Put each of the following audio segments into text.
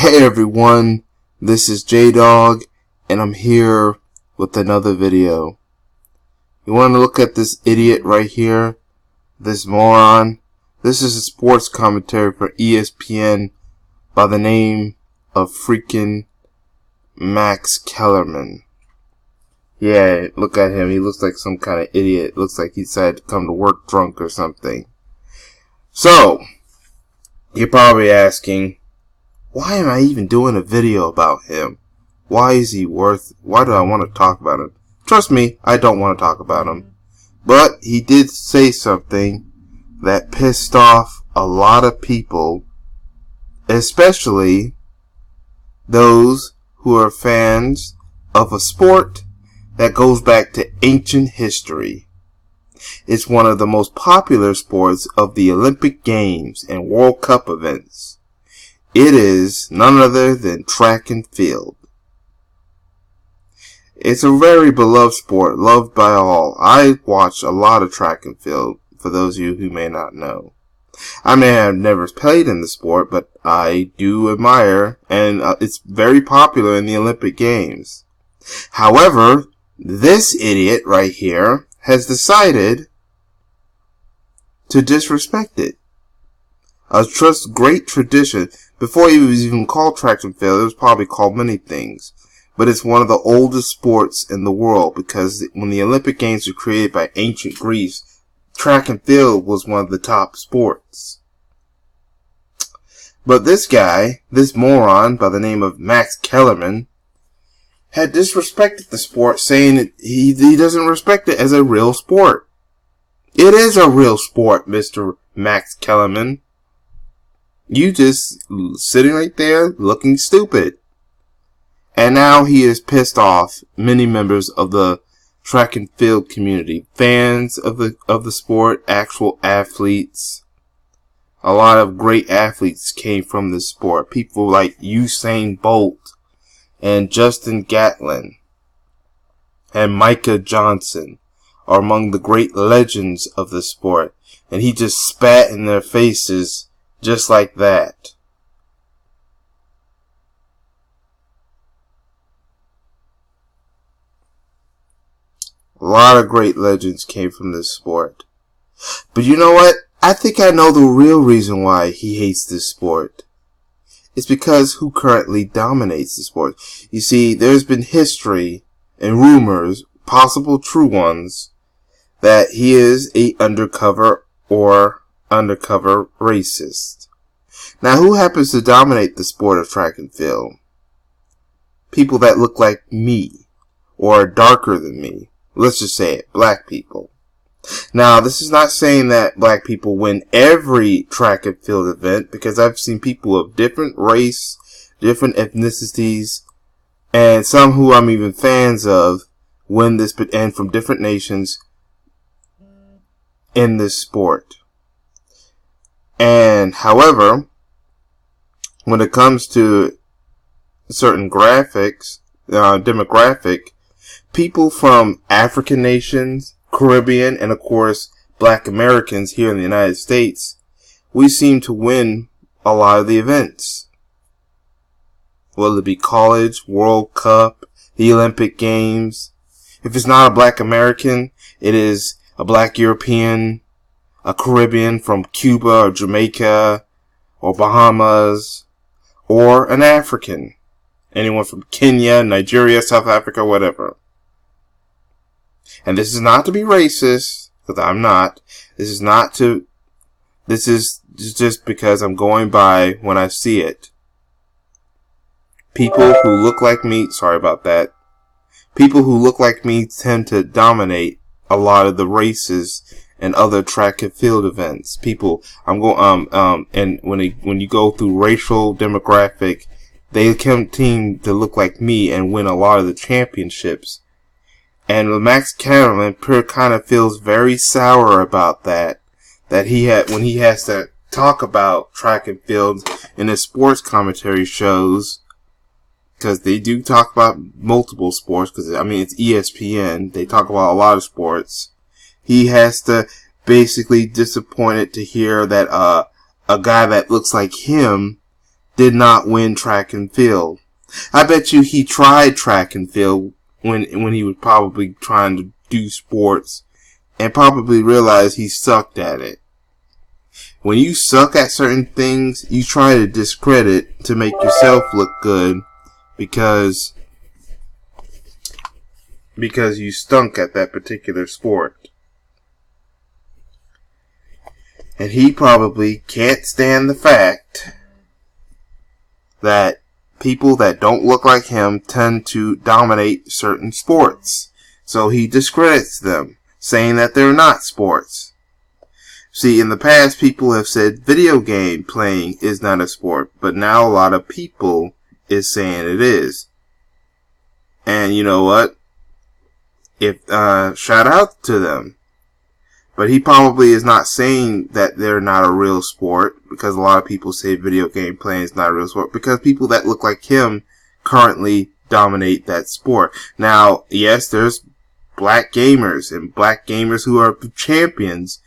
Hey everyone, this is J-Dog, and I'm here with another video. You want to look at this idiot right here? This moron? This is a sports commentary for ESPN by the name of freaking Max Kellerman. Yeah, look at him. He looks like some kind of idiot. Looks like he decided to come to work drunk or something. So, you're probably asking, why am I even doing a video about him? Why do I want to talk about him? Trust me, I don't want to talk about him. But he did say something that pissed off a lot of people, especially those who are fans of a sport that goes back to ancient history. It's one of the most popular sports of the Olympic Games and World Cup events. It is none other than track and field. It's a very beloved sport, loved by all. I watch a lot of track and field, for those of you who may not know. I may have never played in the sport, but I do admire, and it's very popular in the Olympic Games. However, this idiot right here has decided to disrespect it. A great tradition. Before it was even called track and field, it was probably called many things. But it's one of the oldest sports in the world because when the Olympic Games were created by ancient Greece, track and field was one of the top sports. But this guy, this moron by the name of Max Kellerman, had disrespected the sport, saying that he doesn't respect it as a real sport. It is a real sport, Mr. Max Kellerman. You just sitting right there looking stupid. And now he has pissed off many members of the track and field community, fans of the sport, actual athletes. A lot of great athletes came from this sport. People like Usain Bolt and Justin Gatlin and Micah Johnson are among the great legends of the sport. And he just spat in their faces just like that. A lot of great legends came from this sport. But you know what? I think I know the real reason why he hates this sport. It's because who currently dominates the sport. You see, there's been history and rumors, possible true ones, that he is a undercover racist. Now, who happens to dominate the sport of track and field? People that look like me, or are darker than me. Let's just say it, black people. Now, this is not saying that black people win every track and field event, because I've seen people of different race, different ethnicities, and some who I'm even fans of win this, and from different nations in this sport. And, however, when it comes to certain demographic, people from African nations, Caribbean, and of course, Black Americans here in the United States, we seem to win a lot of the events. Whether it be college, World Cup, the Olympic Games. If it's not a Black American, it is a Black European, a Caribbean from Cuba or Jamaica or Bahamas, or an African. Anyone from Kenya, Nigeria, South Africa, whatever. And this is not to be racist, because I'm not. This is just because I'm going by when I see it. People who look like me, sorry about that. People who look like me tend to dominate a lot of the races and other track and field events. And when you go through racial demographic, they seem to look like me and win a lot of the championships. And Max Kellerman kind of feels very sour about that when he has to talk about track and field in his sports commentary shows, because they do talk about multiple sports, because it's ESPN, they talk about a lot of sports. He has to basically disappointed to hear that a guy that looks like him did not win track and field. I bet you he tried track and field when he was probably trying to do sports and probably realized he sucked at it. When you suck at certain things, you try to discredit to make yourself look good because you stunk at that particular sport. And he probably can't stand the fact that people that don't look like him tend to dominate certain sports. So he discredits them, saying that they're not sports. See, in the past, people have said video game playing is not a sport, but now a lot of people is saying it is. And you know what? Shout out to them. But he probably is not saying that they're not a real sport, because a lot of people say video game playing is not a real sport, because people that look like him currently dominate that sport. Now, yes, there's black gamers and black gamers who are champions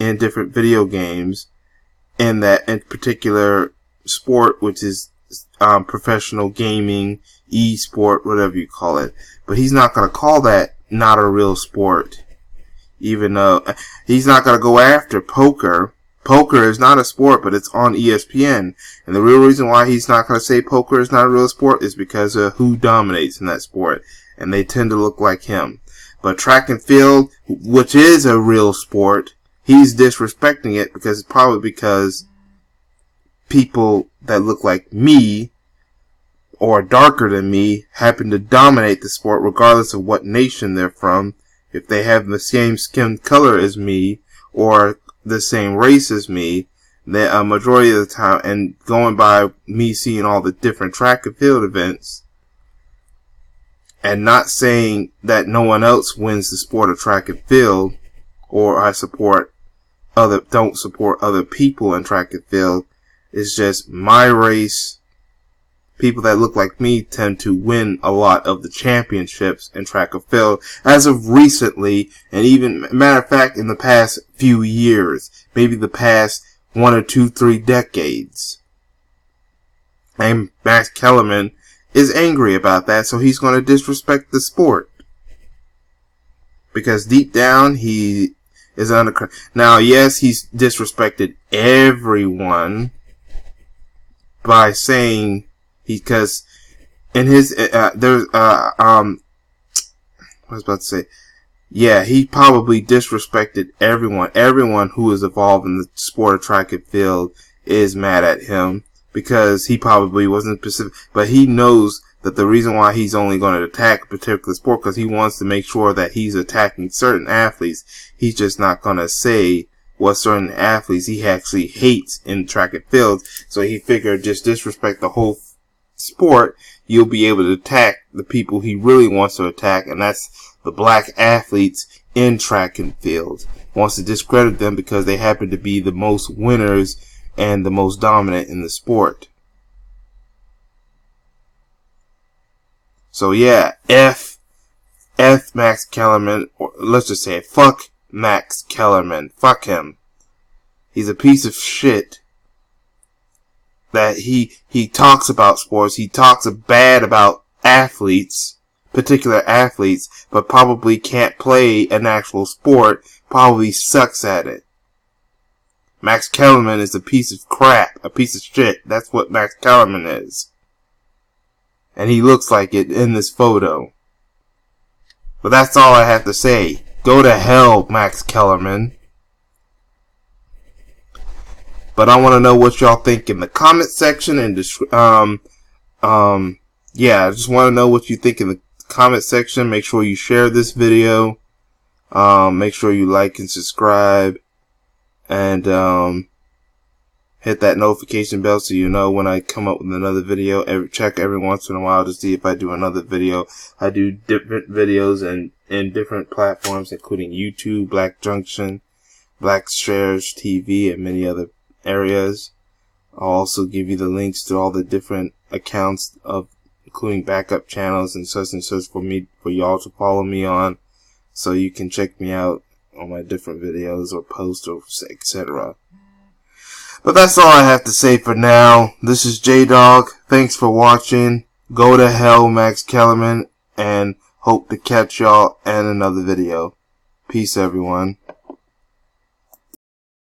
in different video games in that in particular sport, which is professional gaming, e-sport, whatever you call it. But he's not going to call that not a real sport. Even though he's not going to go after poker. Poker is not a sport, but it's on ESPN. And the real reason why he's not going to say poker is not a real sport is because of who dominates in that sport. And they tend to look like him. But track and field, which is a real sport, he's disrespecting it because people that look like me or darker than me happen to dominate the sport regardless of what nation they're from. If they have the same skin color as me or the same race as me, then a majority of the time, and going by me seeing all the different track and field events, and not saying that no one else wins the sport of track and field, or don't support other people in track and field, it's just my race. People that look like me tend to win a lot of the championships in track and field as of recently, and even, matter of fact, in the past few years, maybe the past 1 or 2, 3 decades. And Max Kellerman is angry about that, so he's going to disrespect the sport. Because deep down, he is under... Now, yes, he's disrespected everyone by saying... Because in his, I was about to say, yeah, he probably disrespected everyone. Everyone who is involved in the sport of track and field is mad at him because he probably wasn't specific. But he knows that the reason why he's only going to attack a particular sport because he wants to make sure that he's attacking certain athletes. He's just not going to say what certain athletes he actually hates in track and field. So he figured just disrespect the whole sport, you'll be able to attack the people he really wants to attack, and that's the black athletes in track and field. Wants to discredit them because they happen to be the most winners and the most dominant in the sport. So yeah, F Max Kellerman, or let's just say fuck Max Kellerman. Fuck him. He's a piece of shit. That he talks about sports, he talks bad about athletes, particular athletes, but probably can't play an actual sport, probably sucks at it. Max Kellerman is a piece of crap, a piece of shit. That's what Max Kellerman is. And he looks like it in this photo. But that's all I have to say. Go to hell, Max Kellerman. But I want to know what y'all think in the comment section and yeah, I just want to know what you think in the comment section. Make sure you share this video. Make sure you like and subscribe, and hit that notification bell so you know when I come up with another video. Check every once in a while to see if I do another video. I do different videos in different platforms, including YouTube, Black Junction, Black Shares TV, and many other areas. I'll also give you the links to all the different accounts including backup channels and such for y'all to follow me on, so you can check me out on my different videos or posts or etc. But that's all I have to say for now. This is J-Dog. Thanks for watching. Go to hell, Max Kellerman, and hope to catch y'all in another video. Peace, everyone.